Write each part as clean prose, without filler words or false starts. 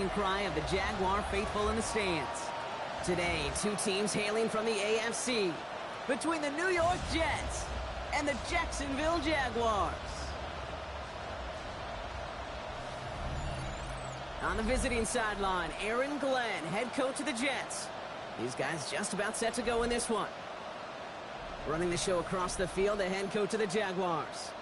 rallying cry of the Jaguar faithful in the stands. Today, two teams hailing from the AFC, between the New York Jets and the Jacksonville Jaguars. On the visiting sideline, Aaron Glenn, head coach of the Jets. These guys just about set to go in this one. Running the show across the field, the head coach of the Jaguars.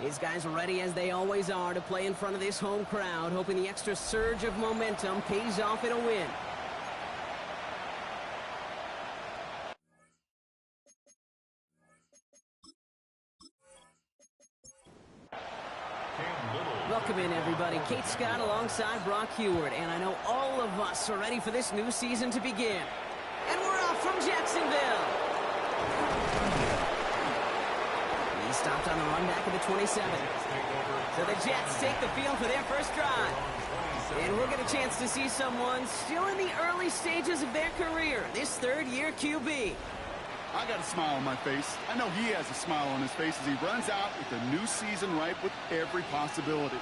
These guys ready as they always are to play in front of this home crowd, hoping the extra surge of momentum pays off in a win. Welcome in, everybody. Kate Scott alongside Brock Heward, and I know all of us are ready for this new season to begin. And we're off from Jacksonville. He stopped on the run back at the 27. So the Jets take the field for their first drive. And we'll get a chance to see someone still in the early stages of their career, this third-year QB. I got a smile on my face. I know he has a smile on his face as he runs out with a new season ripe with every possibility.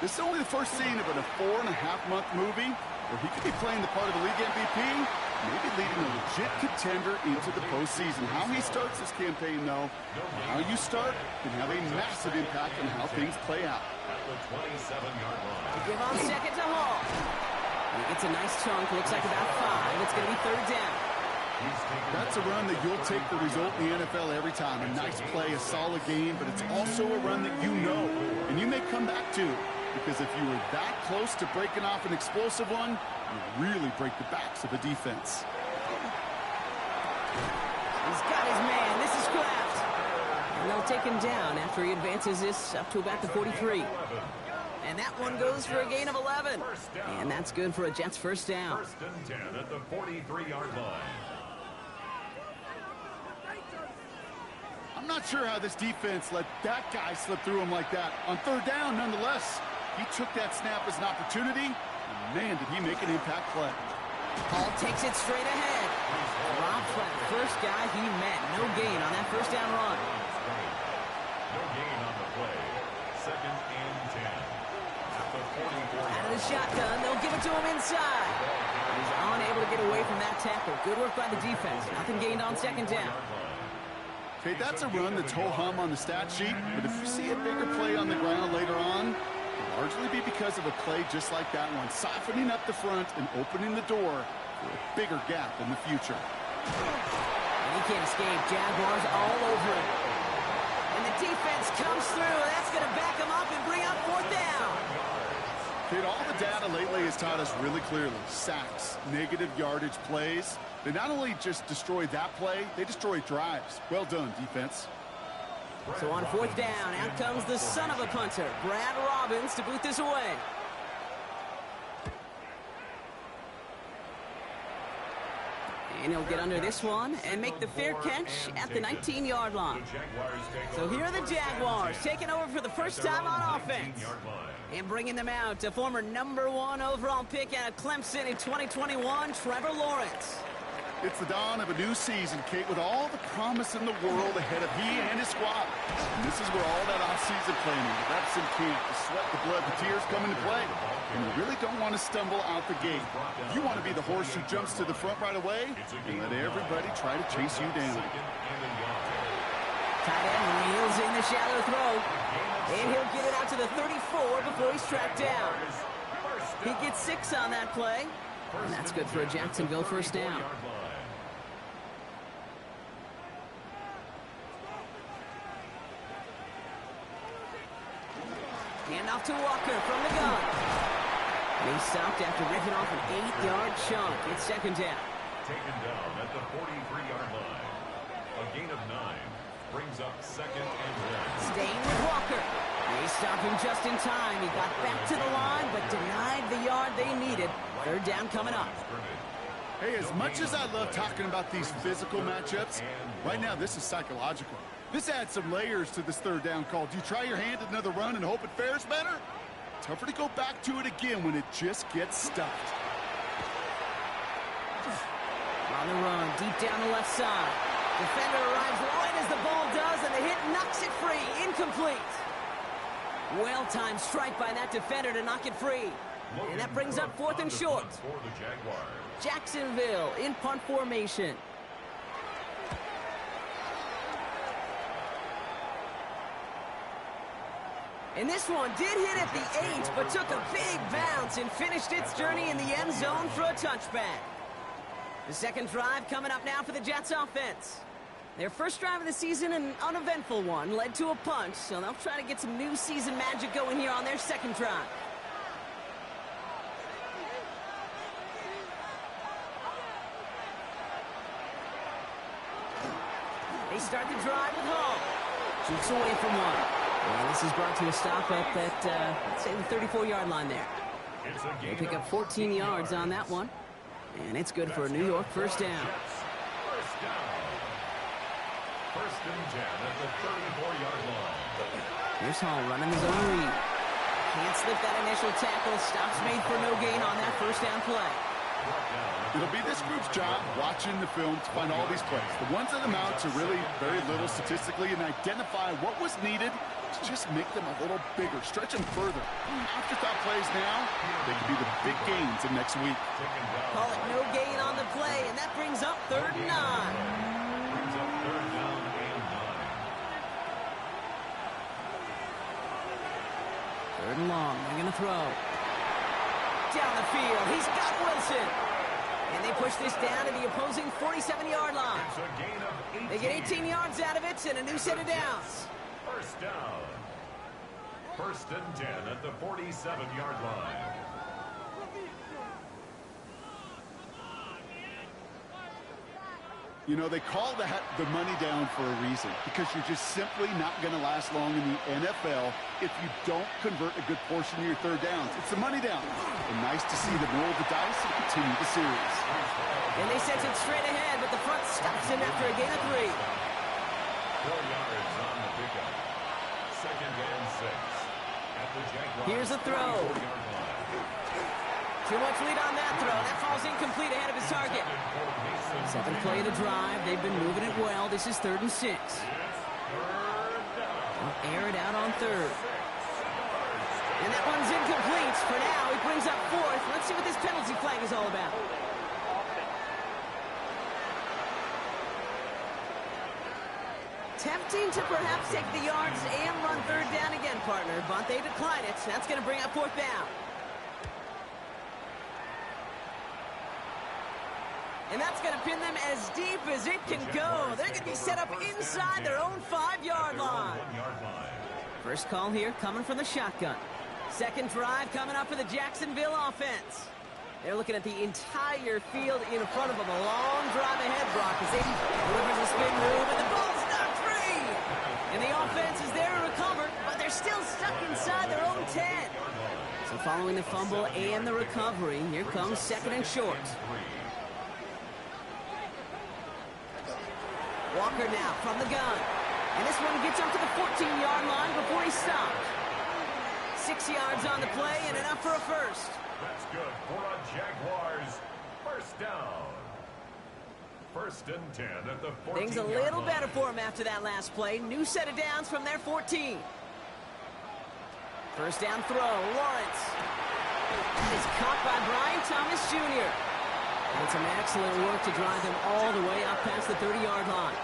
This is only the first scene of a 4.5-month movie where he could be playing the part of a league MVP, maybe leading a legit contender into the postseason. How he starts this campaign, though, how you start can have a massive impact on how things play out. At the 27-yard line. To give on second to Hall. He gets a nice chunk, looks like about 5. It's going to be third down. That's a run that you'll take the result in the NFL every time. A nice play, a solid game, but it's also a run that you know, and you may come back to, because if you were that close to breaking off an explosive one, you really break the backs of a defense. He's got his man. This is Kraft. And they'll take him down after he advances this up to about the 43. And that one goes for a gain of 11. And that's good for a Jets first down. First and 10 at the 43-yard line. I'm not sure how this defense let that guy slip through him like that. On third down, nonetheless, he took that snap as an opportunity. And man, did he make an impact play. Hall takes it straight ahead. Rob Flat, first guy he met. No gain on that first down run. No gain on the play. Second and 10. At the 44. Out of the shotgun, they'll give it to him inside. He's unable to get away from that tackle. Good work by the defense. Nothing gained on second down. Okay, that's a run that's ho-hum on the stat sheet, but if you see a bigger play on the ground later on, it'll largely be because of a play just like that one, softening up the front and opening the door for a bigger gap in the future. And he can't escape. Jaguars all over him. And the defense comes through. That's going to back him up and bring up fourth down. Kid, all the data lately has taught us really clearly, sacks, negative yardage plays, they not only just destroy that play, they destroy drives. Well done, defense. So on fourth down, out comes the son of a punter, Brad Robbins, to boot this away. And he'll get under this one and make the fair catch at the 19-yard line. So here are the Jaguars taking over for the first time on offense. And bringing them out to former #1 overall pick out of Clemson in 2021, Trevor Lawrence. It's the dawn of a new season, Kate, with all the promise in the world ahead of he and his squad. And this is where all that off-season planning, the reps in camp, the sweat, the blood, the tears come into play. And you really don't want to stumble out the gate. You want to be the horse who jumps to the front right away and let everybody try to chase you down. Tight end reels in the shallow throw. And he'll get it out to the 34 before he's tracked down. He gets 6 on that play. And that's good for a Jacksonville first down. Hand off to Walker from the gun. And he's stopped after ripping off an 8-yard chunk. It's second down. Taken down at the 43-yard line. A gain of 9 brings up second and 1. Staying with Walker. They stopped him just in time. He got back to the line, but denied the yard they needed. Third down coming up. Hey, as much as I love talking about these physical matchups, right now this is psychological. This adds some layers to this third down call. Do you try your hand at another run and hope it fares better? Tougher to go back to it again when it just gets stuffed. On the run, deep down the left side. Defender arrives right as the ball does, and the hit knocks it free. Incomplete. Well-timed strike by that defender to knock it free. And that brings up 4th and short. For the Jaguars. Jacksonville in punt formation. And this one did hit at the 8, but took a big bounce and finished its journey in the end zone for a touchback. The second drive coming up now for the Jets offense. Their first drive of the season, an uneventful one, led to a punt, so they'll try to get some new season magic going here on their second drive. They start the drive with Hall. Shoots away from one. And this is brought to a stop at that, let's say the 34-yard line there. They pick up 14 yards on that one. And it's good for a New York first down. First down. First and 10 at the 34-yard line. Here's Hall running his own read. Can't slip that initial tackle. Stops made for no gain on that first down play. It'll be this group's job watching the film to find all these plays. The ones that amount to really very little statistically and identify what was needed to just make them a little bigger, stretch them further. Afterthought plays now, they could be the big gains in next week. Call it no gain on the play, and that brings up 3rd and 9. Brings up 3rd down and 9. 3rd and long. They're going to throw. Down the field. He's got Wilson. And they push this down to the opposing 47-yard line. It's a gain of 18. They get 18 yards out of it and a new set of downs. First down. First and 10 at the 47-yard line. You know, they call that the money down for a reason, because you're just simply not going to last long in the NFL if you don't convert a good portion of your third downs. It's the money down. And nice to see them roll the dice and continue the series. And they sent it straight ahead, but the front stops him after a gain of 3. 4 yards on the pickup. Second and 6 at the Jaguars. Here's the throw. 44-yard line. Too much lead on that throw. That falls incomplete ahead of his target. 7th play of the drive. They've been moving it well. This is 3rd and 6. They'll air it out on 3rd. And that one's incomplete. For now, he brings up 4th. Let's see what this penalty flag is all about. Tempting to perhaps take the yards and run 3rd down again, partner, but they decline it. That's going to bring up 4th down. And that's going to pin them as deep as it can go. They're going to be set up inside their own 5-yard line. First call here coming from the shotgun. Second drive coming up for the Jacksonville offense. They're looking at the entire field in front of them. A long drive ahead, Brock, as they delivers a spin move, and the ball's knocked free. And the offense is there to recover, but they're still stuck inside their own 10. So following the fumble and the recovery, here comes 2nd and short. Walker now from the gun. And this one gets up to the 14-yard line before he's stopped. 6 yards on the play and enough for a first. That's good for a Jaguars first down. First and 10 at the 14-yard line. Things a little better for him after that last play. New set of downs from their 14. First down throw, Lawrence. It's caught by Brian Thomas Jr. And some excellent work to drive him all the way up past the 30-yard line.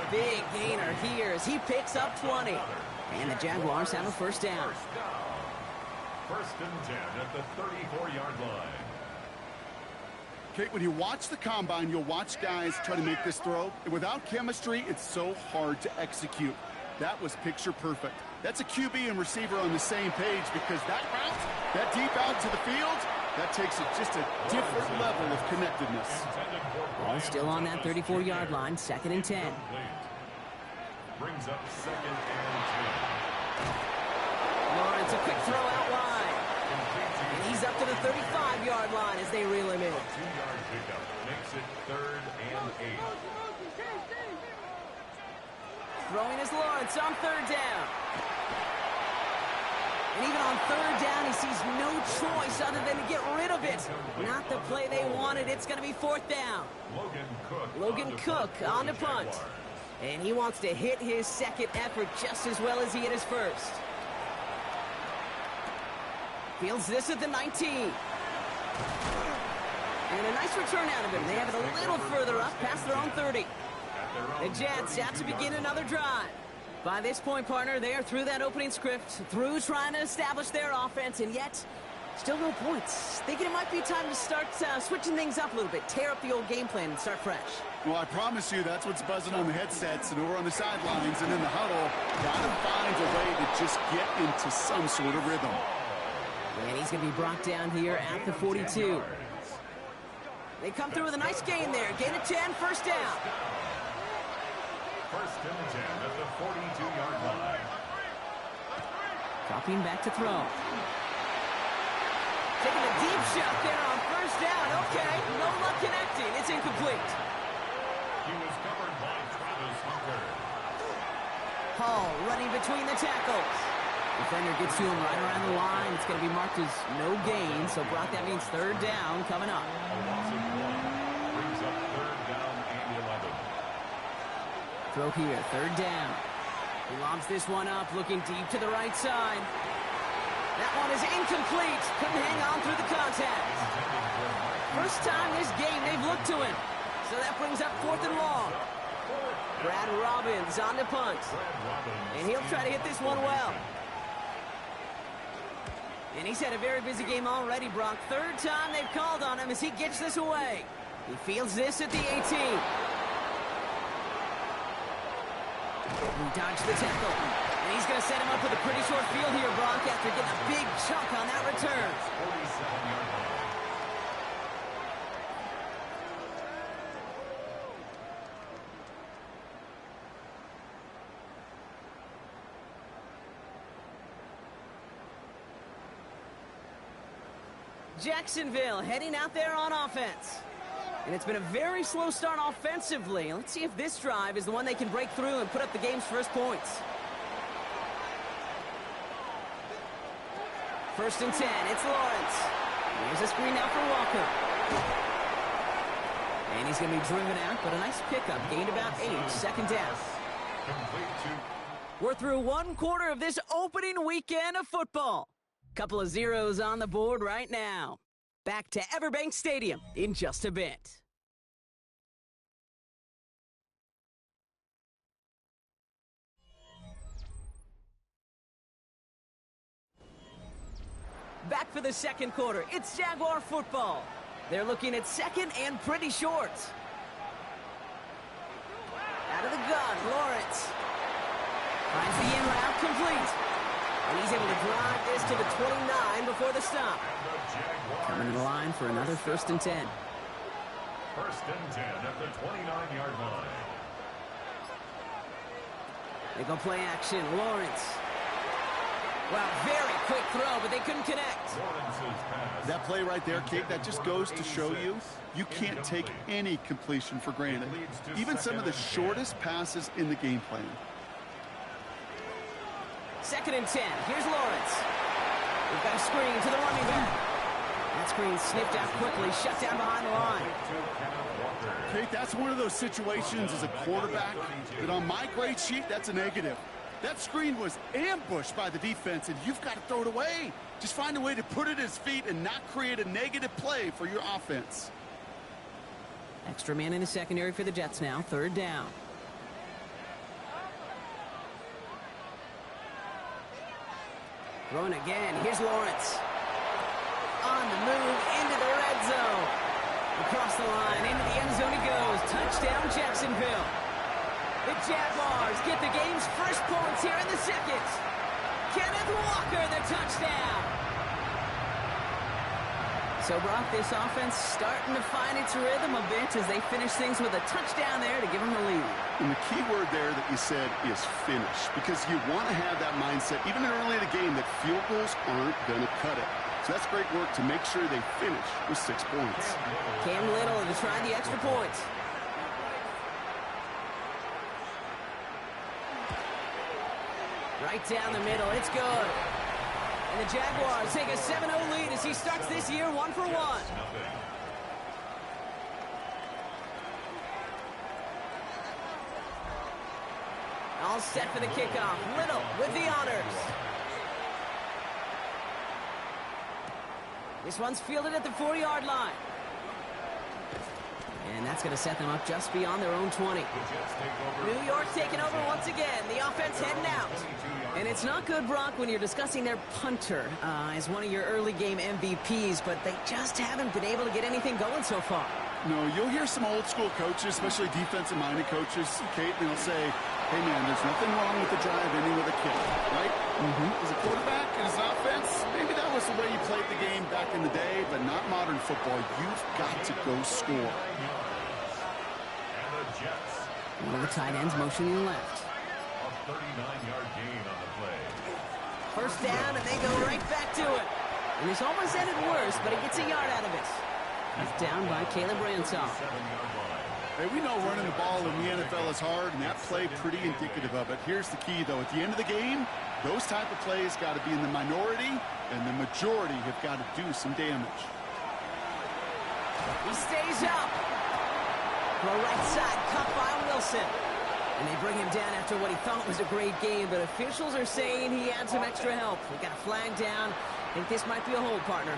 Big gainer here as he picks up 20. And the Jaguars have a first down. First and 10 at the 34-yard line. Kate, when you watch the combine, you'll watch guys try to make this throw. And without chemistry, it's so hard to execute. That was picture perfect. That's a QB and receiver on the same page, because that route, that deep out to the field, that takes it just a different level of connectedness. Ball still on that 34-yard line, 2nd and 10. Brings up 2nd and 10. Lawrence, a quick throw out wide. And he's up to the 35-yard line as they reel him in. 2-yard pickup makes it 3rd and 8. Throwing is Lawrence on 3rd down. And even on 3rd down, he sees no choice other than to get rid of it. Not the play they wanted. It's going to be 4th down. Logan Cook on the punt. And he wants to hit his second effort just as well as he hit his first. Fields this at the 19. And a nice return out of him. They have it a little further up, past their own 30. The Jets have to begin another drive. By this point, partner, they are through that opening script, through trying to establish their offense, and yet, still no points. Thinking it might be time to start switching things up a little bit, tear up the old game plan and start fresh. Well, I promise you that's what's buzzing on the headsets and over on the sidelines and in the huddle. Gotta find a way to just get into some sort of rhythm. And he's going to be brought down here at the 42. They come through with a nice gain there. Gain of 10, first down. First and 10 at the 42-yard line. Dropping back to throw. Taking a deep shot there on first down. Okay, no luck connecting. It's incomplete. He was covered by Travis Hunter. Hall running between the tackles. Defender gets to him right around the line. It's going to be marked as no gain. So, Brock, that means third down coming up. A loss of 1 brings up third down and 11. Throw here, third down. He lobs this one up, looking deep to the right side. That one is incomplete. Couldn't hang on through the contact. First time this game they've looked to him. So that brings up fourth and long. Brad Robbins on the punt. And he'll try to hit this one well. And he's had a very busy game already, Brock. Third time they've called on him as he gets this away. He fields this at the 18. He dodged the tackle. And he's going to set him up with a pretty short field here, Brock, after getting a big chunk on that return. 47-yard line. Jacksonville heading out there on offense. And it's been a very slow start offensively. Let's see if this drive is the one they can break through and put up the game's first points. First and 10, it's Lawrence. Here's a screen now for Walker. And he's going to be driven out, but a nice pickup. Gained about 8, second down. Complete to We're through one quarter of this opening weekend of football. Couple of zeros on the board right now. Back to Everbank Stadium in just a bit. Back for the second quarter. It's Jaguar football. They're looking at second and pretty short. Out of the gun, Lawrence. Finds the in route complete. And he's able to drive this to the 29 before the stop. Coming to the line for another first and 10. first and 10 at the 29-yard line. They go play action. Lawrence. Wow, very quick throw, but they couldn't connect. That play right there, Kate, that just goes to show you, you can't take any completion for granted. Even some of the shortest passes in the game plan. Second and 10. Here's Lawrence. We've got a screen to the running back. That screen sniffed out quickly, shut down behind the line. Kate, that's one of those situations as a quarterback that on my grade sheet, that's a negative. That screen was ambushed by the defense, and you've got to throw it away. Just find a way to put it at his feet and not create a negative play for your offense. Extra man in the secondary for the Jets now. Third down. Throwing again. Here's Lawrence. On the move into the red zone. Across the line, into the end zone he goes. Touchdown, Jacksonville. The Jaguars get the game's first points here in the second. Kenneth Walker, the touchdown. So, Brock, this offense starting to find its rhythm a bit as they finish things with a touchdown there to give them the lead. And the key word there that you said is finish, because you want to have that mindset, even early in the game, that field goals aren't going to cut it. So that's great work to make sure they finish with 6 points. Cam Little to try the extra point. Right down the middle, it's good. And the Jaguars take a 7-0 lead as he starts this year 1-for-1. All set for the kickoff. Little with the honors. This one's fielded at the 40-yard line. And that's going to set them up just beyond their own 20. New York taking over once again. The offense heading out. And it's not good, Brock, when you're discussing their punter as one of your early game MVPs, but they just haven't been able to get anything going so far. No, you'll hear some old school coaches, especially defensive-minded coaches, Kate, and they'll say, hey, man, there's nothing wrong with the drive ending with a kick, right? As a quarterback in his offense, maybe that was the way you played the game back in the day, but not modern football. You've got to go score. One of the tight ends motioning left. A 39-yard gain on the play. First down, and they go right back to it. And this almost ended worse, but he gets a yard out of it. He's down by Caleb Ransaw. Hey, we know running the ball in the NFL is hard, and that play pretty indicative of it. Here's the key, though. At the end of the game, those type of plays got to be in the minority, and the majority have got to do some damage. He stays up. Throw right side, cut by Wilson. And they bring him down after what he thought was a great game, but officials are saying he had some extra help. We got a flag down. I think this might be a hold, partner.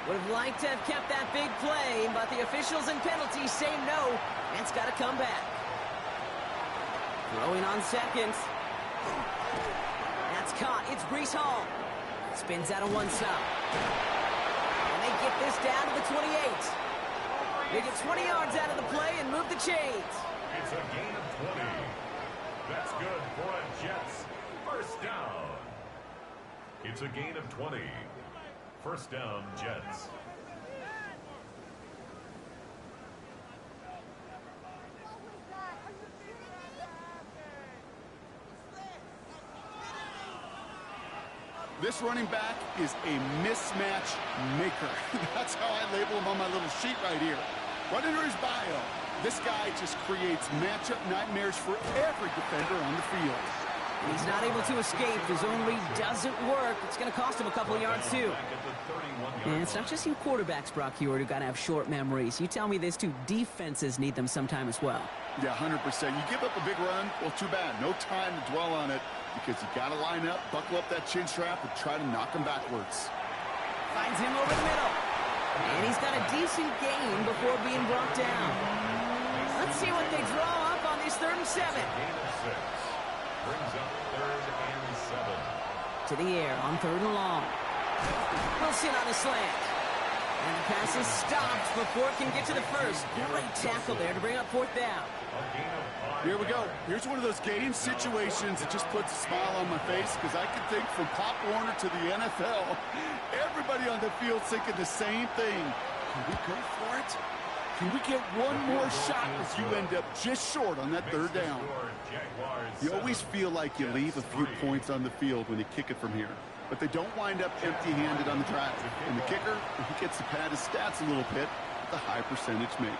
Would have liked to have kept that big play, but the officials and penalties say no, and it's got to come back. Throwing on second. That's caught. It's Breece Hall. Spins out of one stop. And they get this down to the 28. They get 20 yards out of the play and move the chains. It's a gain of 20. That's good for a Jets first down. It's a gain of 20. First down, Jets. This running back is a mismatch maker. That's how I label him on my little sheet right here. Right under his bio, this guy just creates matchup nightmares for every defender on the field. He's not able to escape. His own read doesn't work. It's going to cost him a couple of yards, too. And it's not just you quarterbacks, Brock Hewitt, who got to have short memories. You tell me this, too. Defenses need them sometime as well. Yeah, 100%. You give up a big run, well, too bad. No time to dwell on it because you got to line up, buckle up that chin strap, and try to knock him backwards. Finds him over the middle. And he's got a decent gain before being brought down. Let's see what they draw up on this 3rd and 7. Brings up 3rd and 7. To the air on 3rd and long. Wilson on a slant. And the pass is stopped before it can get to the first. Great tackle there to bring up 4th down. Here we go. Here's one of those game situations that just puts a smile on my face because I can think from Pop Warner to the NFL, everybody on the field thinking the same thing. Can we go for it? Can we get one more shot as you end up just short on that 3rd down? You always feel like you leave a few points on the field when you kick it from here, but they don't wind up empty-handed on the drive. And the kicker, he gets to pad his stats a little bit with a high percentage make.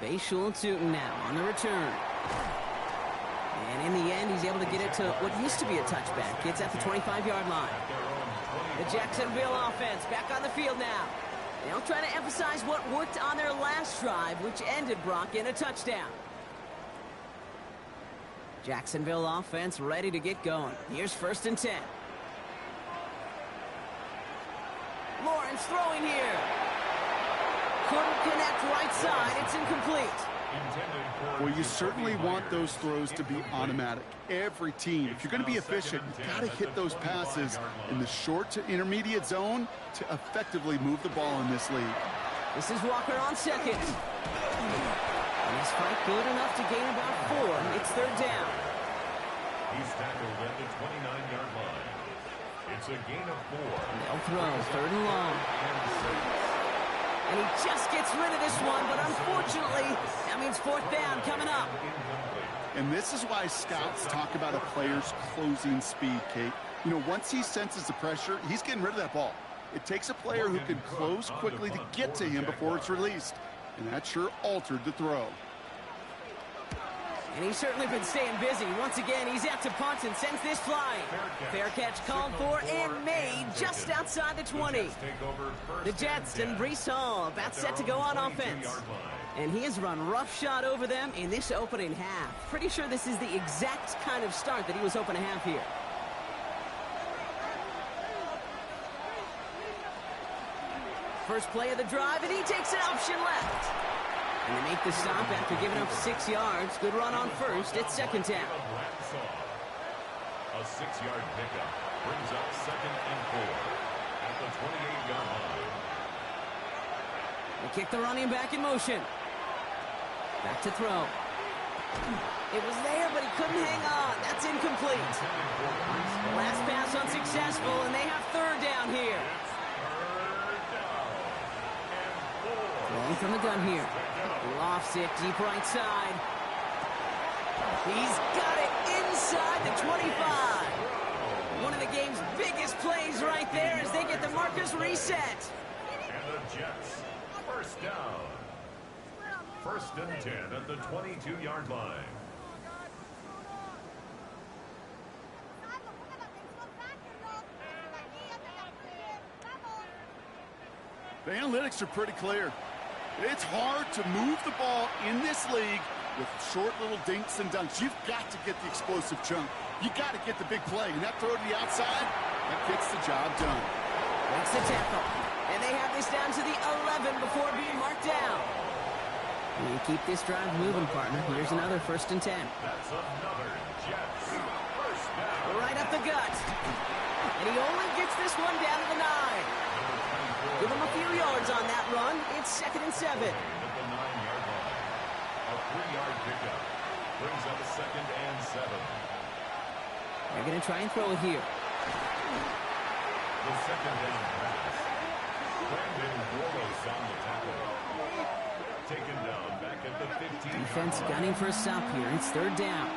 Bayshul Tootin now on the return. And in the end, he's able to get it to what used to be a touchback. It's at the 25-yard line. The Jacksonville offense back on the field now. They'll try to emphasize what worked on their last drive, which ended, Brock, in a touchdown. Jacksonville offense ready to get going. Here's 1st and 10. Lawrence throwing here. Couldn't connect right side. It's incomplete. Well, you certainly want those throws to be automatic. Every team, if you're going to be efficient, you've got to hit those passes in the short to intermediate zone to effectively move the ball in this league. This is Walker on second. And his fight good enough to gain about 4. It's 3rd down. He's tackled at the 29-yard line. It's a gain of 4. They'll throw 3rd and long. And he just gets rid of this one, but unfortunately, that means 4th down coming up. And this is why scouts talk about a player's closing speed, Kate. You know, once he senses the pressure, he's getting rid of that ball. It takes a player who can close quickly to get to him before it's released. And that sure altered the throw. And he's certainly been staying busy. Once again, he's out to punt and sends this flying. Fair catch called for and made just outside the 20. The Jets and Breece Hall about set to go on offense. And he has run roughshod over them in this opening half. Pretty sure this is the exact kind of start that he was hoping to have here. First play of the drive, and he takes an option left. And they make the stop after giving up 6 yards. Good run on first. It's second down. A 6-yard pickup brings up 2nd and 4 at the 28-yard line. They kick the running back in motion. Back to throw. It was there, but he couldn't hang on. That's incomplete. Last pass unsuccessful, and they have third down here. Throwing from the gun here. Lofts it deep right side. He's got it inside the 25. One of the game's biggest plays right there as they get the markers reset. And the Jets, first down. 1st and 10 at the 22-yard line. The analytics are pretty clear. It's hard to move the ball in this league with short little dinks and dunks. You've got to get the explosive chunk. You got to get the big play. And that throw to the outside, that gets the job done. Makes the tackle. And they have this down to the 11 before being marked down. You keep this drive moving, partner. Here's another 1st and 10. That's another Jets first down. Right up the gut. And he only gets this one down to the 9. Give him a few yards on that run. It's 2nd and 7. At the 9-yard line. A 3-yard pickup brings up 2nd and 7. They're going to try and throw it here. The 2nd down pass. Brandon Warlos on the tackle. Taken down back at the 15. Defense gunning for a stop here. It's 3rd down.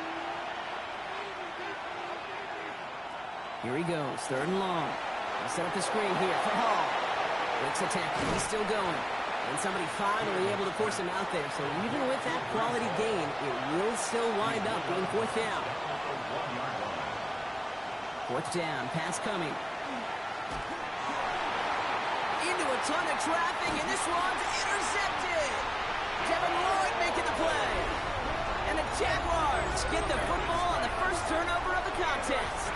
Here he goes. 3rd and long. They'll set up the screen here for Hall. Breaks a tackle. He's still going. And somebody finally able to force him out there. So even with that quality gain, it will still wind up being 4th down. 4th down. Pass coming. Into a ton of traffic, and this one's intercepted. Devin Lloyd making the play. And the Jaguars get the football on the first turnover of the contest.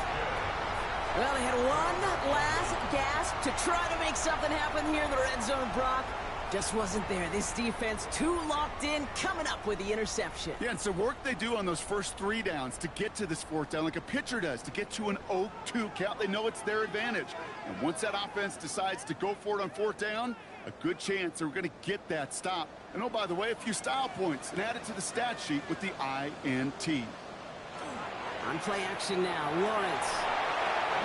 Well, they had one last gasp to try to make something happen here in the red zone, Brock. Just wasn't there. This defense too locked in, coming up with the interception. Yeah, and so work they do on those first 3 downs to get to this 4th down like a pitcher does, to get to an 0-2 count. They know it's their advantage. And once that offense decides to go for it on 4th down, a good chance they're going to get that stop. And oh, by the way, a few style points and add it to the stat sheet with the INT. On play action now, Lawrence.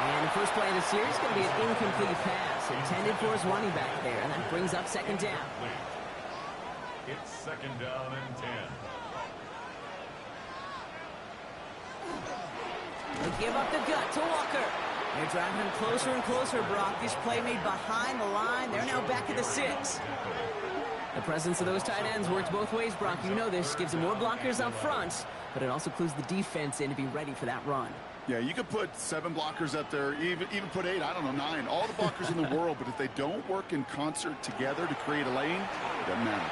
And the first play of the series is going to be an incomplete pass intended for his running back there, and that brings up 2nd down. It's 2nd down and 10. They give up the gut to Walker. They're driving him closer and closer, Brock. This play made behind the line. They're now back at the 6. The presence of those tight ends works both ways, Brock. You know this. Gives them more blockers up front, but it also clues the defense in to be ready for that run. Yeah, you could put 7 blockers up there, even put 8, I don't know, 9. All the blockers in the world, but if they don't work in concert together to create a lane, it doesn't matter.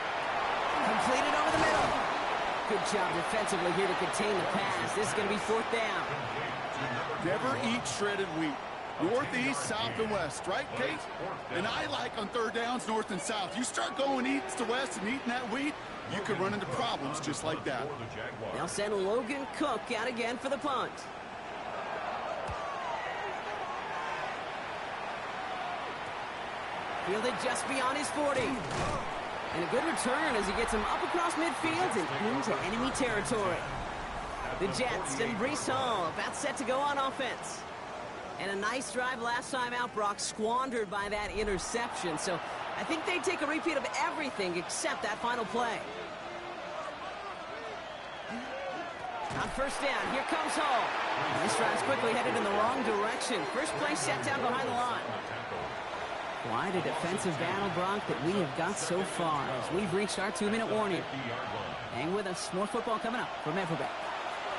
Completed over the middle. Good job defensively here to contain the pass. This is going to be 4th down. Never eat shredded wheat. North, east, south, and west, right, Kate? And I like on 3rd downs, north and south. You start going east to west and eating that wheat, you could run into problems just like that. They'll send Logan Cook out again for the punt. Fielded just beyond his 40. And a good return as he gets him up across midfield and into enemy territory. The Jets and Breece Hall about set to go on offense. And a nice drive last time out, Brock, squandered by that interception. So I think they take a repeat of everything except that final play. On 1st down, here comes Hall. And this drive's quickly headed in the wrong direction. First play set down behind the line. Quite a defensive battle, Brock, that we have got so far as we've reached our 2-minute warning. Hang with us. More football coming up from Everbeck.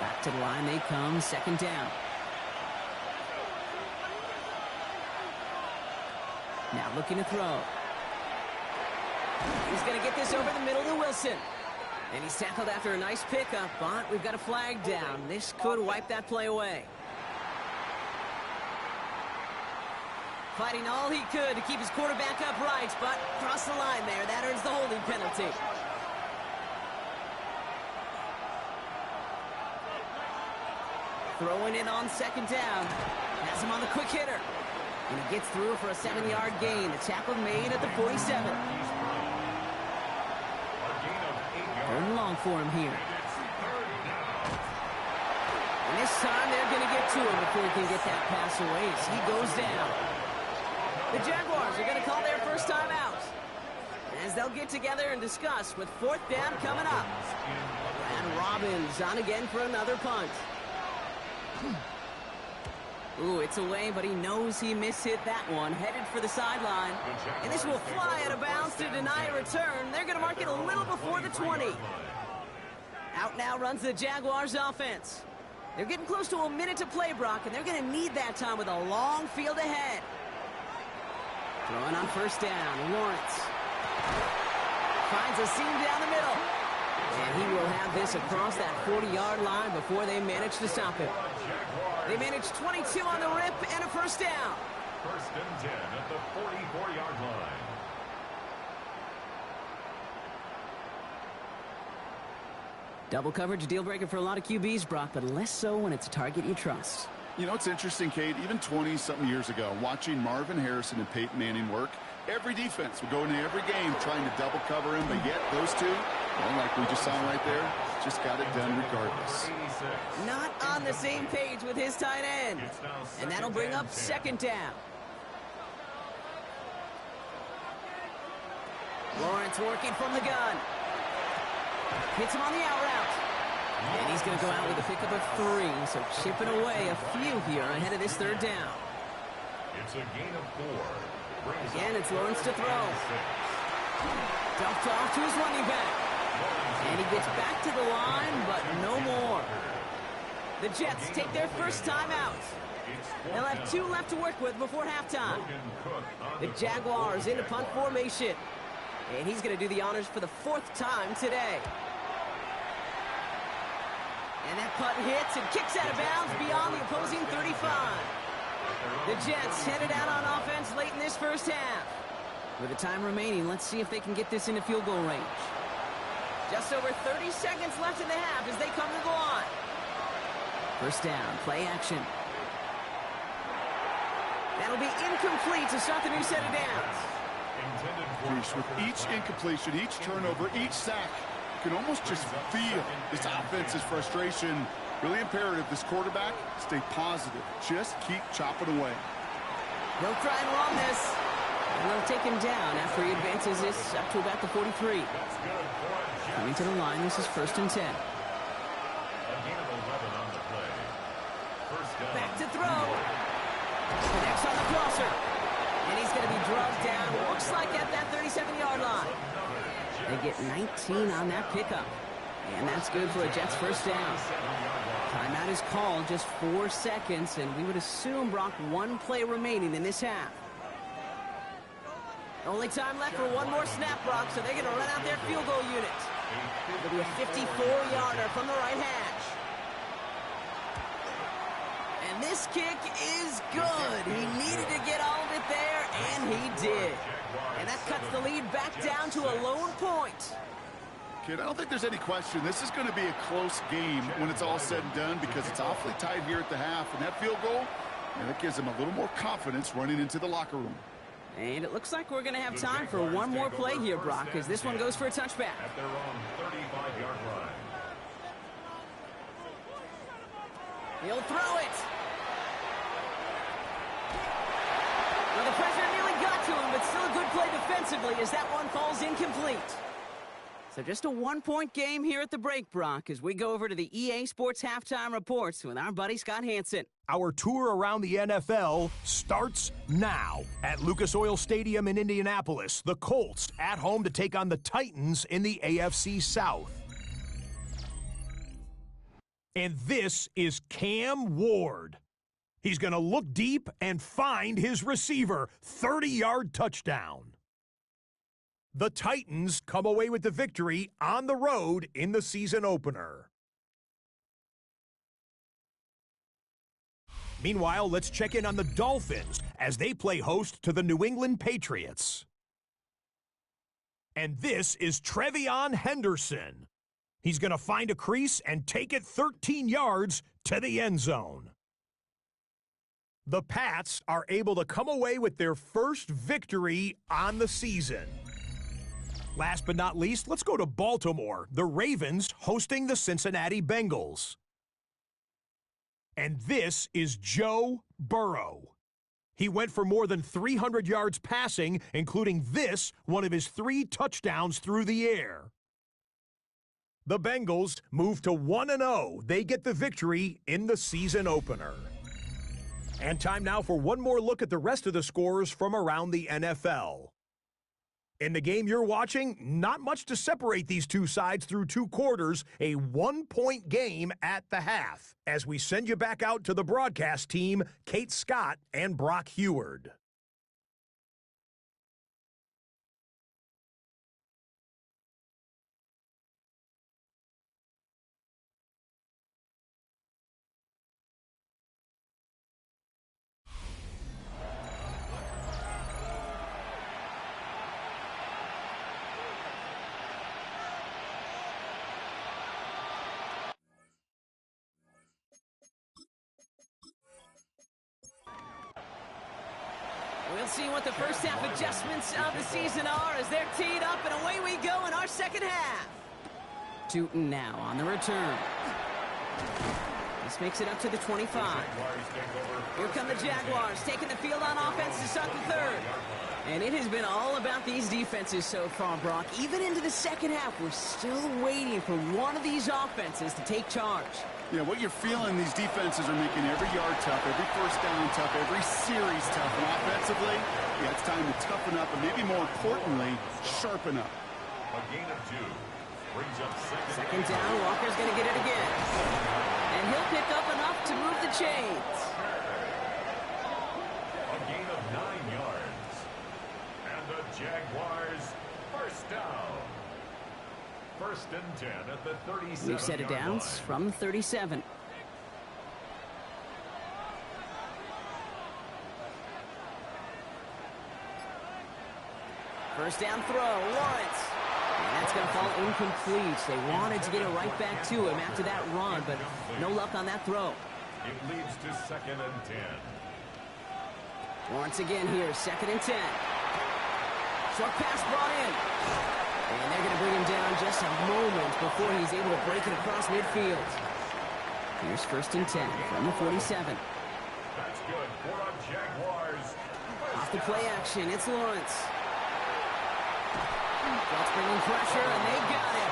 Back to the line they come. 2nd down. Now looking to throw. He's going to get this over the middle to Wilson. And he's tackled after a nice pickup, but we've got a flag down. This could wipe that play away. fighting all he could to keep his quarterback upright, but crossed the line there. That earns the holding penalty. Throwing it on second down. Has him on the quick hitter. And he gets through for a 7-yard gain. The tackle made at the 47. Third and long for him here. And this time they're going to get to him before he can get that pass away as he goes down. The Jaguars are going to call their first time out, as they'll get together and discuss with fourth down coming up. And Robbins on again for another punt. Ooh, it's away, but he knows he mishit that one. Headed for the sideline. And this will fly out of bounds to deny a return. They're going to mark it a little before the 20. Out now runs the Jaguars offense. They're getting close to a minute to play, Brock, and they're going to need that time with a long field ahead. Throwing on first down, Lawrence. Finds a seam down the middle. And he will have this across that 40-yard line before they manage to stop him. They managed 22 on the rip and a first down. First and 10 at the 44-yard line. Double coverage, deal breaker for a lot of QBs, Brock, but less so when it's a target you trust. You know, it's interesting, Kate, even 20-something years ago, watching Marvin Harrison and Peyton Manning work, every defense would go into every game trying to double cover him, but yet those two, well, like we just saw right there, just got it done regardless. Not on the same page with his tight end. And that'll bring up second down. Lawrence working from the gun. Hits him on the out route. And he's going to go out with a pickup of 3, so chipping away a few here ahead of this third down. It's a gain of 4. Again, it's Lawrence to throw. Dumped off to his running back. And he gets back to the line, but no more. The Jets take their first time out. They'll have 2 left to work with before halftime. The Jaguars into punt formation. And he's going to do the honors for the 4th time today. And that punt hits and kicks out of bounds beyond the opposing 35. The Jets headed out on offense late in this first half. With the time remaining, let's see if they can get this into field goal range. Just over 30 seconds left in the half as they come to the line. First down, play action. That'll be incomplete to start the new set of downs. With each incompletion, each turnover, each sack, you can almost just feel this offense's frustration. Really imperative this quarterback stay positive. Just keep chopping away. They'll try and run this. And they'll take him down after he advances this up to about the 43. Coming to the line, this is first and 10. Back to throw. Connects on the crosser. And he's going to be drugged down, looks like at that 37-yard line. They get 19 on that pickup. And that's good for a Jets first down. Timeout is called, just 4 seconds, and we would assume, Brock, 1 play remaining in this half. Only time left for 1 more snap, Brock, so they're going to run out their field goal unit. It'll be a 54-yarder from the right hash. And this kick is good. He needed to get all of it there, and he did. And that cuts the lead back down to a lone point. Kid, I don't think there's any question. This is going to be a close game when it's all said and done because it's awfully tight here at the half. And that field goal, that gives them a little more confidence running into the locker room. And it looks like we're going to have time for 1 more play here, Brock, as this one goes for a touchback. At their own 35-yard line. He'll throw it. Well, the pressure nearly got to him, but still a good play defensively as that one falls incomplete. So just a 1-point game here at the break, Brock, as we go over to the EA Sports Halftime Reports with our buddy Scott Hansen. Our tour around the NFL starts now. At Lucas Oil Stadium in Indianapolis, the Colts at home to take on the Titans in the AFC South. And this is Cam Ward. He's going to look deep and find his receiver. 30-yard touchdown. The Titans come away with the victory on the road in the season opener. Meanwhile, let's check in on the Dolphins as they play host to the New England Patriots. And this is Trevion Henderson. He's going to find a crease and take it 13 yards to the end zone. The Pats are able to come away with their first victory on the season. Last but not least, let's go to Baltimore. The Ravens hosting the Cincinnati Bengals. And this is Joe Burrow. He went for more than 300 yards passing, including this, one of his 3 touchdowns through the air. The Bengals move to 1-0. They get the victory in the season opener. And time now for one more look at the rest of the scores from around the NFL. In the game you're watching, not much to separate these two sides through 2 quarters, a 1-point game at the half. As we send you back out to the broadcast team, Kate Scott and Brock Heward. We'll see what the first half adjustments of the season are as they're teed up, and away we go in our second half. Tootin now on the return. This makes it up to the 25. Here come the Jaguars, taking the field on offense to start the third. And it has been all about these defenses so far, Brock. Even into the second half, we're still waiting for one of these offenses to take charge. Yeah, what you're feeling, these defenses are making every yard tough, every first down tough, every series tough. And offensively, yeah, it's time to toughen up and maybe more importantly, sharpen up. A gain of 2 brings up second down. Walker's going to get it again. And he'll pick up enough to move the chains. A gain of 9 yards. And the Jaguars first down. First and 10 at the 37. We've set it down from 37. First down throw, Lawrence. And that's going to fall incomplete. They wanted to get it right back to him after that run, but no luck on that throw. It leads to second and 10. Lawrence again here, second and 10. Short pass brought in. And they're going to bring him down just a moment before he's able to break it across midfield. Here's first and 10 from the 47. That's good for the Jaguars. Off the play action, it's Lawrence. That's bringing pressure, and they got him.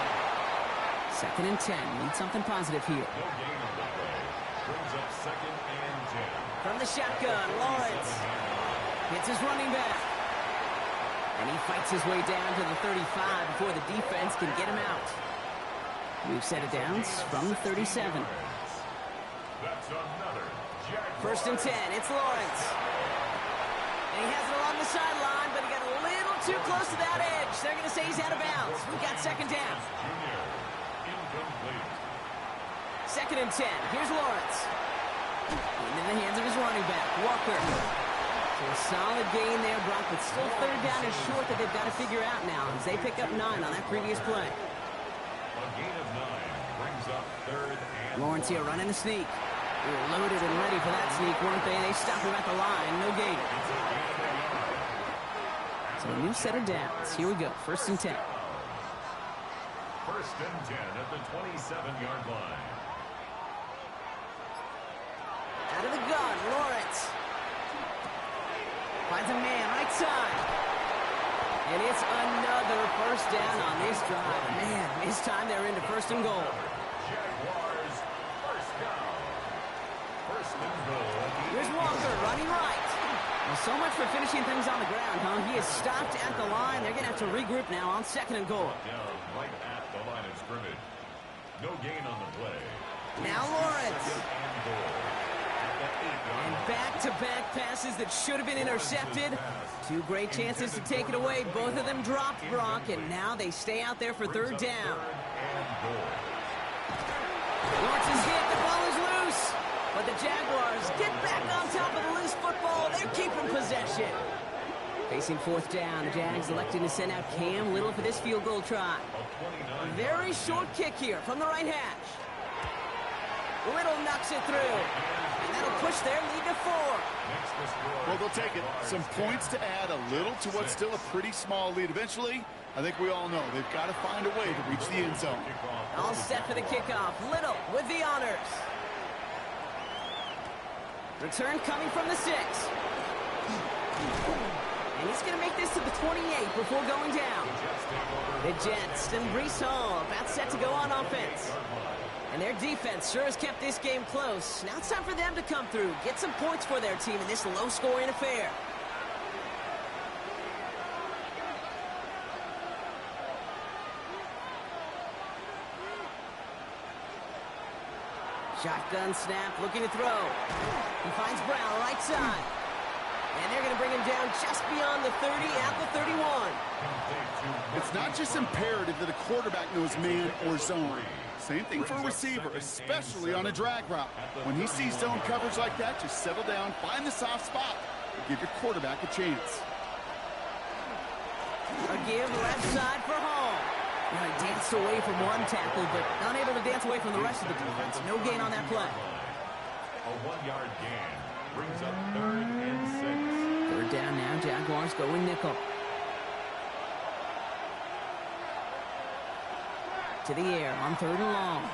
Second and 10. Need something positive here. No gain on the play. Brings up second and 10. From the shotgun, Lawrence hits his running back. And he fights his way down to the 35 before the defense can get him out. We've set it down from the 37. That's another Jaguars. First and 10, it's Lawrence. And he has it along the sideline, but he got a little too close to that edge. They're going to say he's out of bounds. We've got second down. Junior, incomplete. Second and 10, here's Lawrence. Into the hands of his running back, Walker. So a solid gain there, Brock, but still third down is short that they've got to figure out now as they pick up 9 on that previous play. A gain of 9 brings up third and Lawrence here running the sneak. They were loaded and ready for that sneak, weren't they? They stopped him at the line, no gain. So a new set of downs. Here we go, first and 10. First and 10 at the 27-yard line. Out of the gun, Lawrence. Finds a man, right side. And it's another first down on this drive. Man, this time they're into first and goal. Jaguars, first down. First and goal. Here's Walker running right. Well, so much for finishing things on the ground, huh? He is stopped at the line. They're going to have to regroup now on second and goal. Down right at the line of scrimmage. No gain on the play. Now Lawrence. And goal. And back-to-back passes that should have been intercepted. 2 great chances to take it away. Both of them dropped, Brock, and now they stay out there for third down. Lawrence is hit. The ball is loose. But the Jaguars get back on top of the loose football. They're keeping possession. Facing fourth down, the Jags electing to send out Cam Little for this field goal try. A very short kick here from the right hash. Little knocks it through. And that'll push their lead to 4. Well, they'll take it. Some points to add a little to what's still a pretty small lead. Eventually, I think we all know they've got to find a way to reach the end zone. All set for the kickoff. Little with the honors. Return coming from the 6. And he's going to make this to the 28 before going down. The Jets and Breece Hall about set to go on offense. And their defense sure has kept this game close. Now it's time for them to come through, get some points for their team in this low-scoring affair. Shotgun snap, looking to throw. He finds Brown right side. And they're going to bring him down just beyond the 30 at the 31. It's not just imperative that a quarterback knows man or zone. Same thing for a receiver, especially on a drag route. When he sees zone coverage like that, just settle down, find the soft spot, and give your quarterback a chance. A give left side for Hall. Now he danced away from one tackle, but unable to dance away from the rest of the defense. No gain on that play. A 1-yard gain brings up 3rd and 6. Third down now, Jaguars going nickel. To the air on 3rd and long.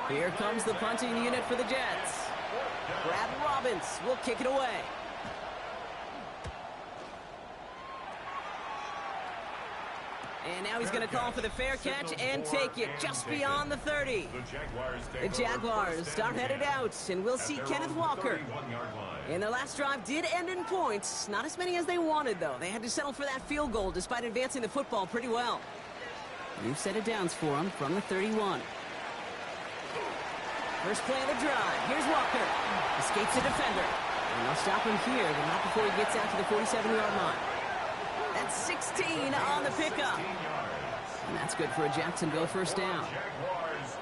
Here comes the punting unit for the Jets. Brad Robbins will kick it away. And now he's going to call for the fair catch and take it just beyond the 30. The Jaguars start headed out, and we'll see Kenneth Walker. And their last drive did end in points. Not as many as they wanted, though. They had to settle for that field goal despite advancing the football pretty well. New set of downs for them from the 31. First play of the drive. Here's Walker. Escapes a defender. And they'll stop him here, but not before he gets out to the 47-yard line. That's 16 on the pickup. And that's good for a Jacksonville first down.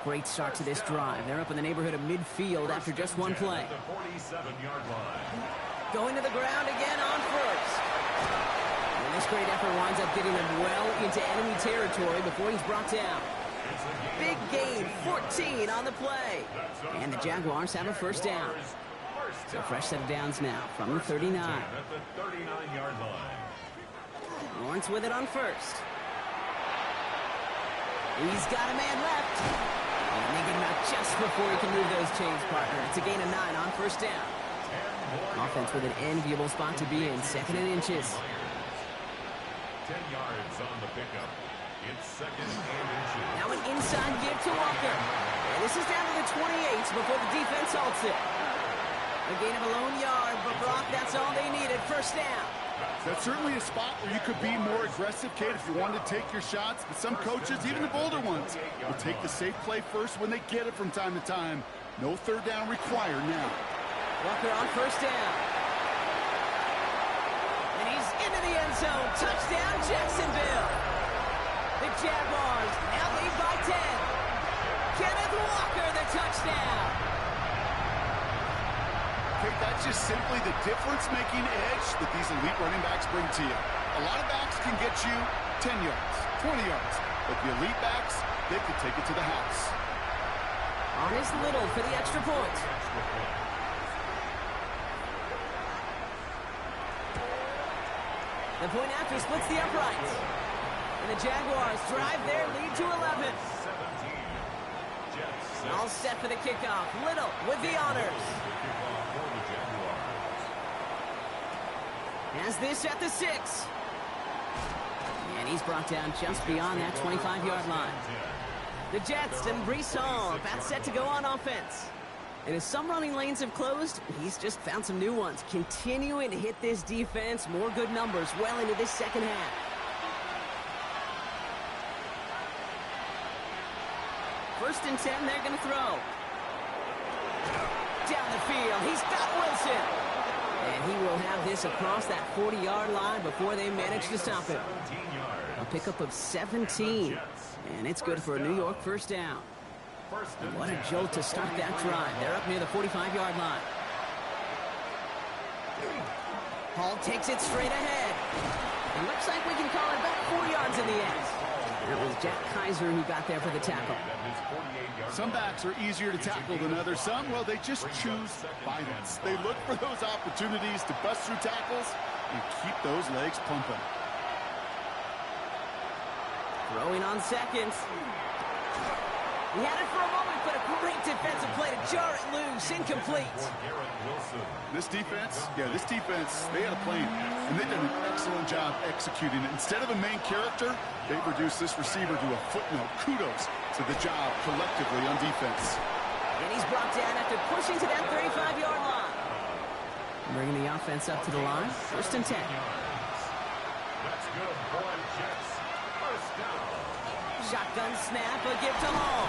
Great start to this drive. They're up in the neighborhood of midfield after just one play. Going to the ground again on first. And this great effort winds up getting them well into enemy territory before he's brought down. Big gain, 14 on the play. And the Jaguars have a first down. So fresh set of downs now from the 39. Lawrence with it on first. He's got a man left. And they get him out just before he can move those chains, partner. It's a gain of 9 on first down. Offense with an enviable spot to be in, 2nd and inches. 10 yards on the pickup. It's 2nd and inches. Now an inside give to Walker. And this is down to the 28 before the defense halts it. A gain of a lone yard, but Brock, that's all they needed. First down. That's certainly a spot where you could be more aggressive, Kate, if you wanted to take your shots. But some coaches, even the bolder ones, will take the safe play first when they get it from time to time. No third down required now. Walker on first down. And he's into the end zone. Touchdown, Jacksonville. The Jaguars now lead by 10. Kenneth Walker, the touchdown. Kate, that's just simply the difference-making edge that these elite running backs bring to you. A lot of backs can get you 10 yards, 20 yards, but the elite backs, they can take it to the house. On is Little for the extra point. The point after splits the uprights. And the Jaguars drive their lead to 11. All set for the kickoff. Little with the honors. Has this at the 6. And he's brought down just beyond that 25-yard line. The Jets and Breece Hall about set to go on offense. And as some running lanes have closed, he's just found some new ones. Continuing to hit this defense, more good numbers well into this second half. First and 10, they're going to throw. Down the field, he's got Wilson. And he will have this across that 40-yard line before they manage to stop him. A pickup of 17. And it's good for a New York first down. And what a jolt to start that drive. They're up near the 45-yard line. Hall takes it straight ahead. It looks like we can call it about 4 yards in the end. It was Jack Kaiser who got there for the tackle. Some backs are easier to tackle than others. Some, well, they just choose violence. They look for those opportunities to bust through tackles and keep those legs pumping. Throwing on seconds. He had it for a moment, but a great defensive play to jar it loose. Incomplete. This defense, they had a plan, and they've done an excellent job executing it. Instead of a main character, they've reduced this receiver to a footnote. Kudos to the job collectively on defense. And he's brought down after pushing to that 35-yard line. Bringing the offense up to the line. 1st and 10. That's good for Jets. First down. Shotgun snap, a gift to Hall.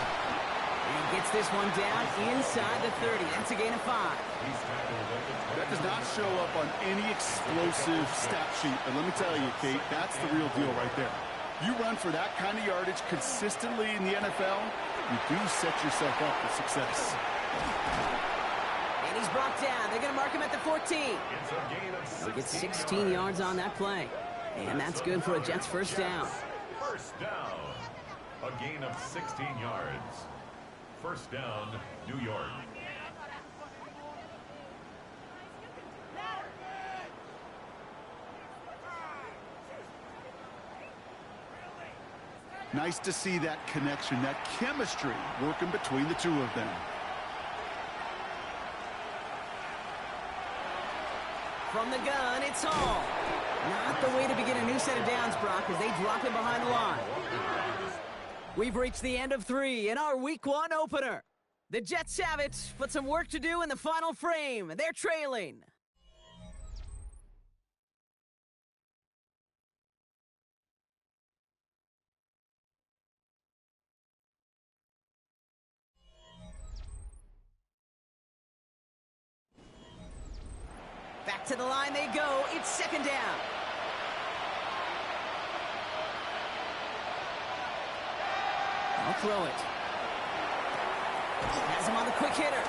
And gets this one down inside the 30. That's a gain of 5. That does not show up on any explosive stat sheet. But let me tell you, Kate, that's the real deal right there. You run for that kind of yardage consistently in the NFL, you do set yourself up for success. And he's brought down. They're going to mark him at the 14. It's a gain of 16. He'll get 16 yards on that play. And that's good for a Jets first down. First down. A gain of 16 yards. First down, New York. Nice to see that connection, that chemistry working between the two of them. From the gun, it's Hall. Not the way to begin a new set of downs, Brock, as they drop him behind the line. We've reached the end of 3 in our Week 1 opener. The Jets have it, but some work to do in the final frame. They're trailing. Back to the line they go. It's 2nd down. I'll throw it. Has him on the quick hitter.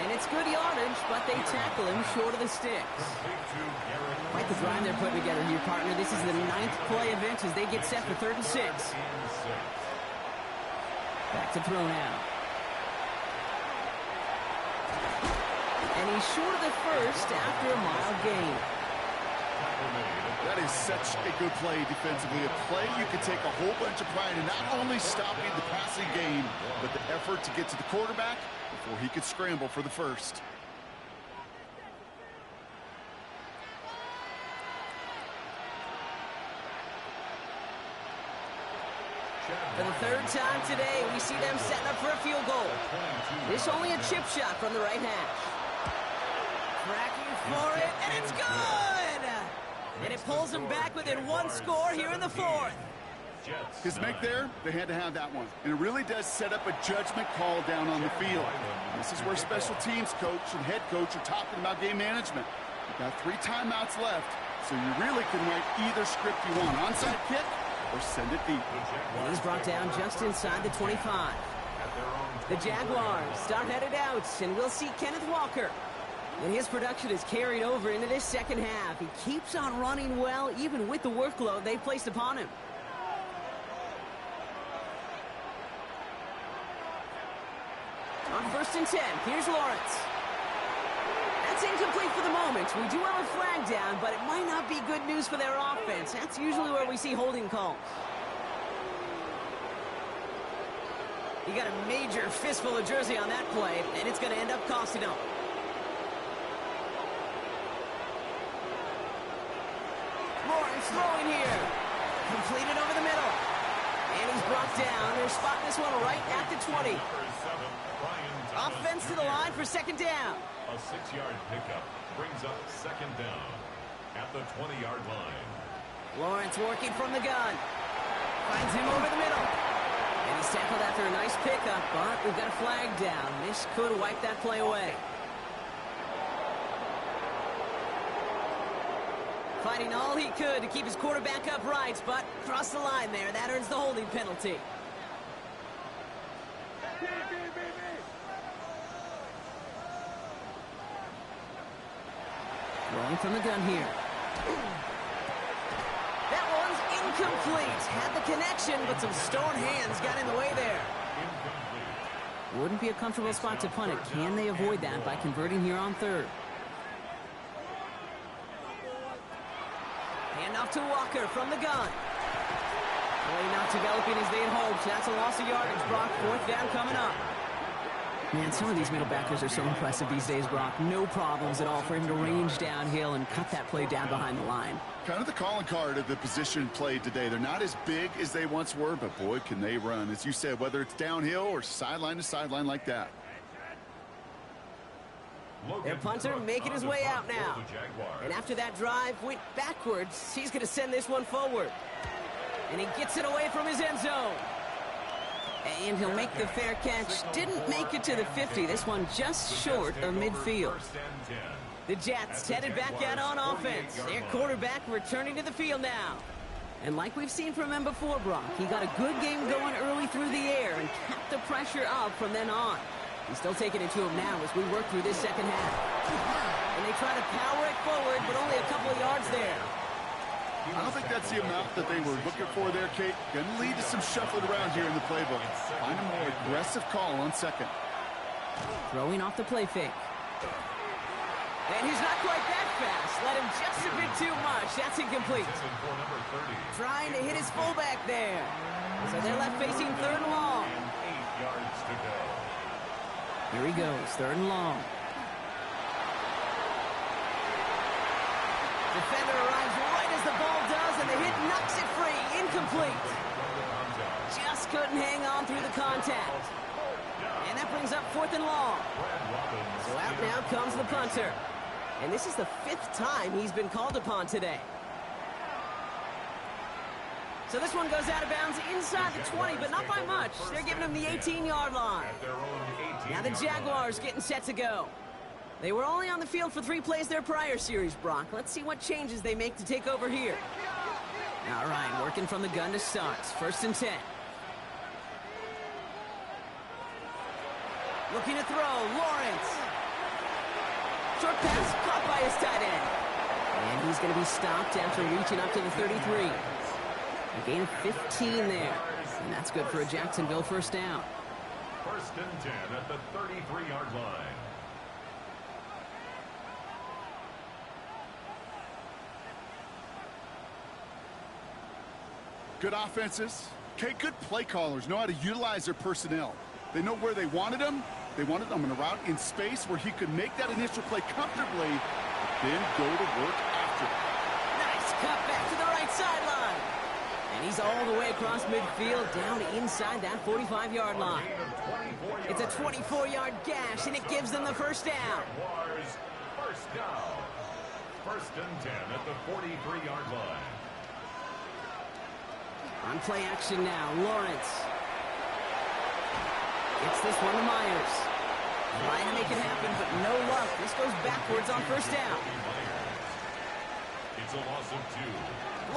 And it's good yardage, but they tackle him short of the sticks. Quite the drive they're putting together here, partner. This is the 9th play of it as they get set for 3rd and 6. Back to throw now. And he's short of the first after a mild gain. That is such a good play defensively. A play you can take a whole bunch of pride in, not only stopping the passing game, but the effort to get to the quarterback before he could scramble for the first. For the 3rd time today, we see them setting up for a field goal. This only a chip shot from the right hash. Cracking for it, and it's good! And it pulls them back within 1 score here in the 4th. His make there, they had to have that one. And it really does set up a judgment call down on the field. This is where special teams coach and head coach are talking about game management. You've got 3 timeouts left, so you really can write either script you want. Onside kick or send it deep. And he's brought down just inside the 25. The Jaguars start headed out, and we'll see Kenneth Walker. And his production is carried over into this 2nd half. He keeps on running well, even with the workload they've placed upon him. On 1st and 10, here's Lawrence. That's incomplete for the moment. We do have a flag down, but it might not be good news for their offense. That's usually where we see holding calls. You got a major fistful of jersey on that play, and it's going to end up costing them. Lawrence throwing here. Completed over the middle. And he's brought down. They're spotting this one right at the 20. Offense to the line for 2nd down. A 6-yard pickup brings up 2nd down at the 20-yard line. Lawrence working from the gun. Finds him over the middle. And he's tackled after a nice pickup, but we've got a flag down. This could wipe that play away. Fighting all he could to keep his quarterback upright, but crossed the line there. That earns the holding penalty. Rolling from the gun here. That one's incomplete. Had the connection, but some stone hands got in the way there. Wouldn't be a comfortable spot to punt it. Can they avoid that by converting here on third? Hand off to Walker from the gun. Really not developing as they had hoped. That's a loss of yardage, Brock. Fourth down coming up. Man, some of these middle backers are so impressive these days, Brock. No problems at all for him to range downhill and cut that play down behind the line. Kind of the calling card of the position played today. They're not as big as they once were, but boy, can they run. As you said, whether it's downhill or sideline to sideline like that. Their punter making his way out now. And after that drive went backwards, he's going to send this one forward. And he gets it away from his end zone. And he'll make the fair catch. Didn't make it to the 50. This one just short of midfield. The Jets headed back out on offense. Their quarterback returning to the field now. And like we've seen from him before, Brock, he got a good game going early through the air and kept the pressure up from then on. He's still taking it to him now as we work through this second half. And they try to power it forward, but only a couple of yards there. I don't think that's the amount that they were looking for there, Kate. Going to lead to some shuffling around here in the playbook. Find a more aggressive call on second. Throwing off the play fake. And he's not quite that fast. Let him just a bit too much. That's incomplete. Trying to hit his fullback there. So they're left facing third and long. 8 yards to go. Here he goes, third and long. Defender arrives right as the ball does, and the hit knocks it free. Incomplete. Just couldn't hang on through the contact. And that brings up fourth and long. So out now comes the punter. And this is the 5th time he's been called upon today. So this one goes out of bounds inside the 20, but not by much. They're giving him the 18-yard line. Now the Jaguars getting set to go. They were only on the field for 3 plays their prior series, Brock. Let's see what changes they make to take over here. All right, working from the gun to start. 1st and 10. Looking to throw, Lawrence. Short pass caught by his tight end. And he's going to be stopped after reaching up to the 33. A gain of 15 there. And that's good for a Jacksonville first down. 1st and 10 at the 33-yard line. Good offenses. Okay, good play callers know how to utilize their personnel. They know where they wanted him. They wanted him in a route in space where he could make that initial play comfortably, then go to work after. Nice cut back to the right sideline. And he's all the way across midfield down inside that 45-yard line. It's a 24-yard gash, and it gives them the first down. Jaguars, first down. 1st and 10 at the 43-yard line. On play action now, Lawrence. Gets this one to Myers. Trying to make it happen, but no luck. This goes backwards on first down. It's a loss of 2.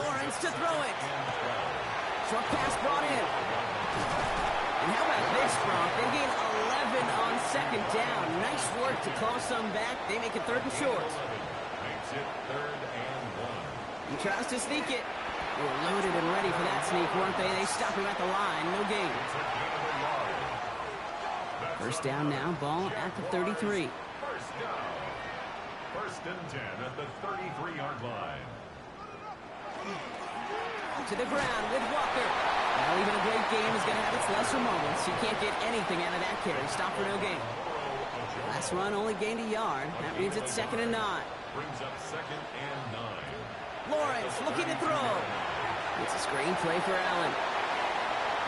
Lawrence to throw it. Short pass brought in. And how about this, Brock? They gain 11 on 2nd down. Nice work to claw some back. They make it 3rd and short. Makes it 3rd and 1. He tries to sneak it. They were loaded and ready for that sneak, weren't they? They stop him at the line. No gain. First down now. Ball at the 33. First down. 1st and 10 at the 33-yard line. To the ground with Walker. Well, even a great game is going to have its lesser moments. You can't get anything out of that carry. Stop for no gain. Last run only gained a yard. That means it's 2nd and 9. Brings up 2nd and 9. Lawrence looking to throw. It's a screen play for Allen.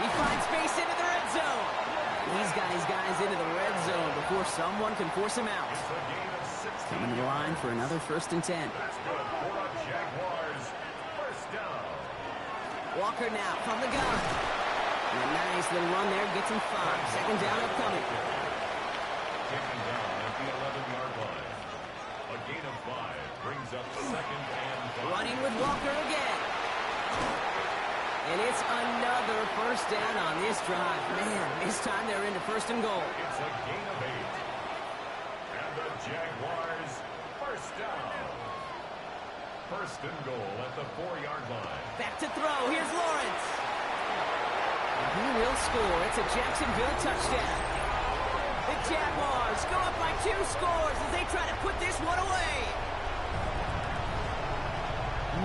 He finds space into the red zone. He's got his guys into the red zone before someone can force him out. Coming to the line for another 1st and 10. That's good for the Jaguars. First down. Walker now from the gun. And a nice little run there gets him 5. 2nd down upcoming. Taken down at the 11-yard line. A gain of 5 brings up 2nd and Running with Walker again. And it's another first down on this drive. Man, this time they're into first and goal. It's a gain of 8. And the Jaguars, first down. First and goal at the 4-yard line. Back to throw. Here's Lawrence. He will score. It's a Jacksonville touchdown. The Jaguars go up by 2 scores as they try to put this one away.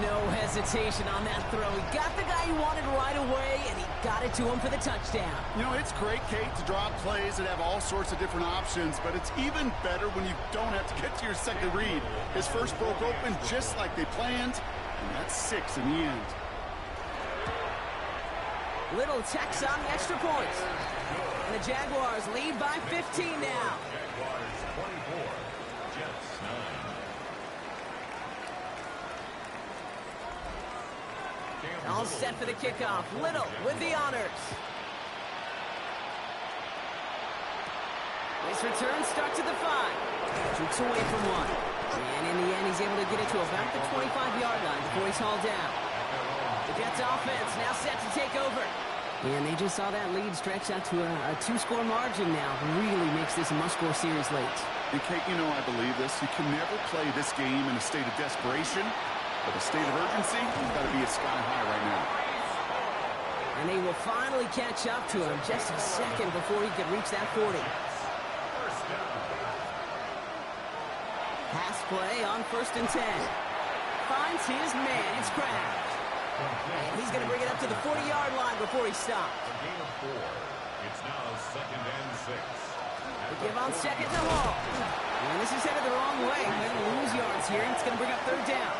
No hesitation on that throw. He got the guy he wanted right away, and he got it to him for the touchdown. You know, it's great, Kate, to draw plays that have all sorts of different options, but it's even better when you don't have to get to your second read. His first broke open just like they planned, and that's 6 in the end. Little checks on the extra points. And the Jaguars lead by 15 now. Jaguars 24, Jets 9. All set for the kickoff. Little with the honors. His return starts at the 5. Shoots away from one. And in the end, he's able to get it to about the 25-yard line before he's hauled down. The Jets offense now set to take over. And they just saw that lead stretch out to a 2-score margin now. Really makes this a must-score series late. And Kate, you know I believe this. You can never play this game in a state of desperation. But the state of urgency has got to be at sky high right now. And they will finally catch up to him just a second before he could reach that 40. Pass play on 1st and 10. Finds his man. It's Kraft. And he's going to bring it up to the 40-yard line before he stops. A gain of 4. It's now 2nd and 6. They give on 2nd to Hall. And this is headed the wrong way. They're going to lose yards here. It's going to bring up 3rd down.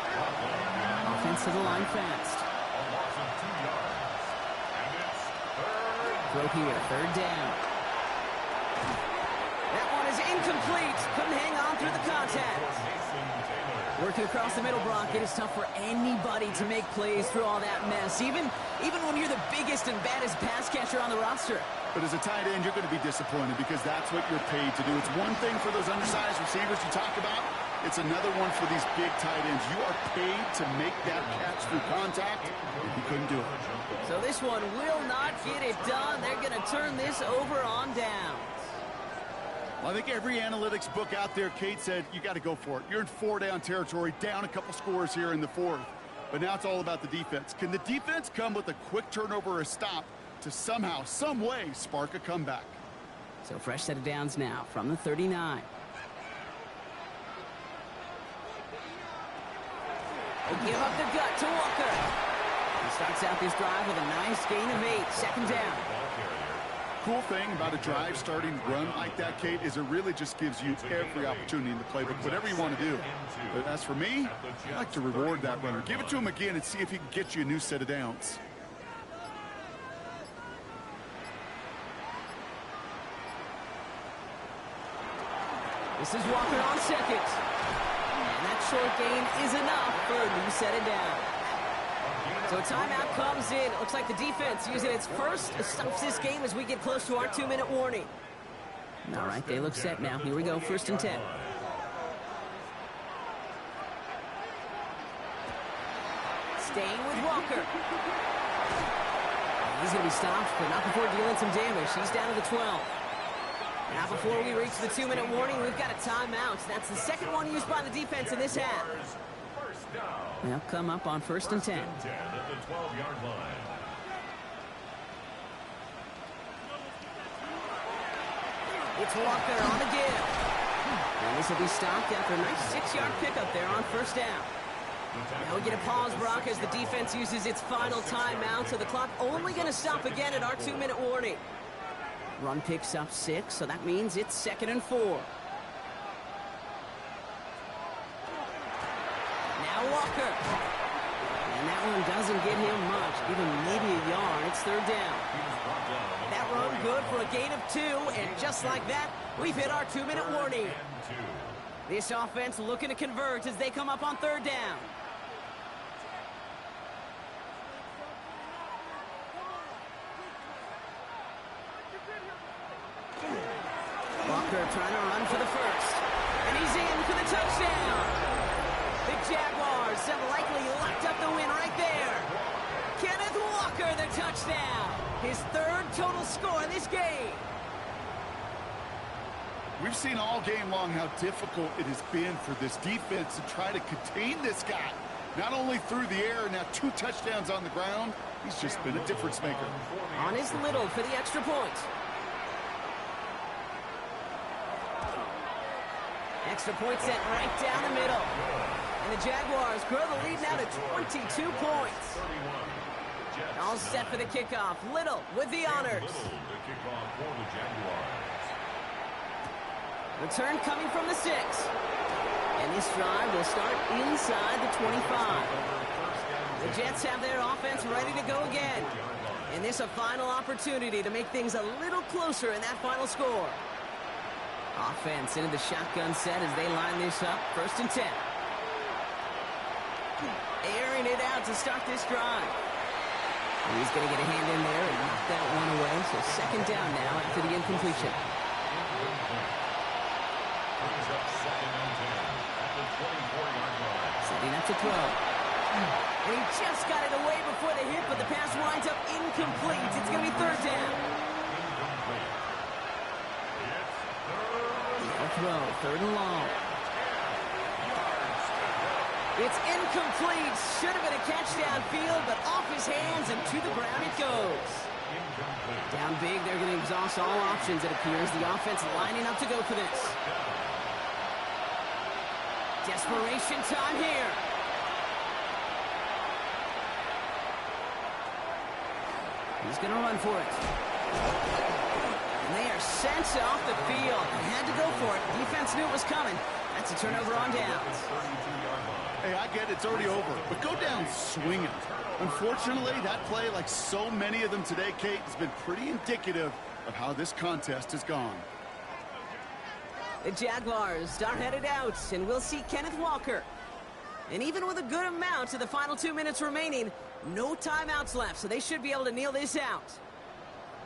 Offense to the line fast. A loss of 2 yards. And it's 3rd. Throw here, 3rd down. That one is incomplete. Couldn't hang on through the contact. Working across the middle, Brock, it is tough for anybody to make plays through all that mess, even when you're the biggest and baddest pass catcher on the roster. But as a tight end, you're going to be disappointed because that's what you're paid to do. It's one thing for those undersized receivers you talk about. It's another one for these big tight ends. You are paid to make that catch through contact, and he couldn't do it. So this one will not get it done. They're going to turn this over on downs. Well, I think every analytics book out there, Kate, said you got to go for it. You're in 4-down territory, down a couple scores here in the 4th. But now it's all about the defense. Can the defense come with a quick turnover or a stop to somehow, some way, spark a comeback? So fresh set of downs now from the 39. They give up the gut to Walker. He starts out this drive with a nice gain of 8. 2nd down. Cool thing about a drive starting run like that, Kate, is it really just gives you every opportunity in the playbook, whatever you want to do. But as for me, I like to reward that runner. Give it to him again and see if he can get you a new set of downs. This is Walker on 2nd. And that short gain is enough for a new set of downs. So timeout comes in. It looks like the defense using its first stops this game as we get close to our 2-minute warning. All right, they look set now. Here we go, 1st and 10. Staying with Walker. He's going to be stopped, but not before dealing some damage. He's down to the 12. Now before we reach the 2-minute warning, we've got a timeout. That's the 2nd one used by the defense in this half. They'll come up on 1st and 10. At the 12-yard line. It's Walker on the give. And this will be stopped after a nice 6-yard pickup there on 1st down. Now we get a pause, Brock, as the defense uses its final timeout, so the clock only going to stop again at our 2-minute warning. Run picks up 6, so that means it's 2nd and 4. Now Walker. And that one doesn't get him much, even maybe a yard. It's 3rd down. That run good for a gain of 2, and just like that, we've hit our 2-minute warning. This offense looking to convert as they come up on 3rd down. Walker trying to run for the 1st. And he's in for the touchdown. The Jaguars have likely locked up the win right there. Kenneth Walker, the touchdown. His third total score in this game. We've seen all game long how difficult it has been for this defense to try to contain this guy. Not only through the air, now 2 touchdowns on the ground. He's just been a difference maker. On his Little for the extra point. Extra point set right down the middle. And the Jaguars grow the lead now to 22 points. All set for the kickoff. Little with the honors. Return coming from the 6. And this drive will start inside the 25. The Jets have their offense ready to go again. And this a final opportunity to make things a little closer in that final score. Offense into the shotgun set as they line this up. 1st and 10. Airing it out to start this drive. He's going to get a hand in there and knock that one away. So 2nd down now after the incompletion. Setting up to throw. And he just got it away before the hit, but the pass winds up incomplete. It's going to be 3rd down. No throw, 3rd and long. It's incomplete. Should have been a catch downfield, but off his hands and to the ground it goes. Down big, they're going to exhaust all options, it appears. The offense lining up to go for this. Desperation time here. He's going to run for it. And they are sent off the field. They had to go for it. Defense knew it was coming. That's a turnover on downs. Hey, I get it's already over, but go down swinging. Unfortunately, that play, like so many of them today, Kate, has been pretty indicative of how this contest has gone. The Jaguars are headed out, and we'll see Kenneth Walker. And even with a good amount to the final 2 minutes remaining, no timeouts left, so they should be able to kneel this out.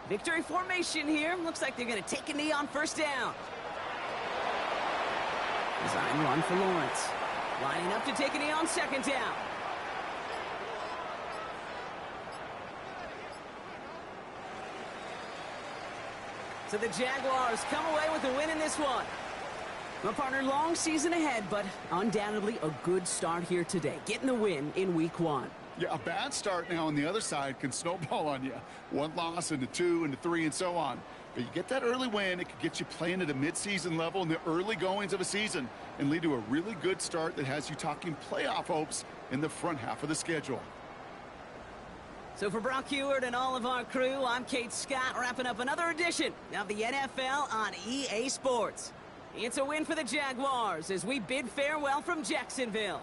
Victory formation here. Looks like they're going to take a knee on 1st down. Design run for Lawrence. Lining up to take a knee on 2nd down. So the Jaguars come away with a win in this one. My partner, long season ahead, but undoubtedly a good start here today. Getting the win in week 1. Yeah, a bad start now on the other side can snowball on you. 1 loss into 2 into 3 and so on. But you get that early win, it could get you playing at a midseason level in the early goings of a season and lead to a really good start that has you talking playoff hopes in the front half of the schedule. So for Brock Heward and all of our crew, I'm Kate Scott, wrapping up another edition of the NFL on EA Sports. It's a win for the Jaguars as we bid farewell from Jacksonville.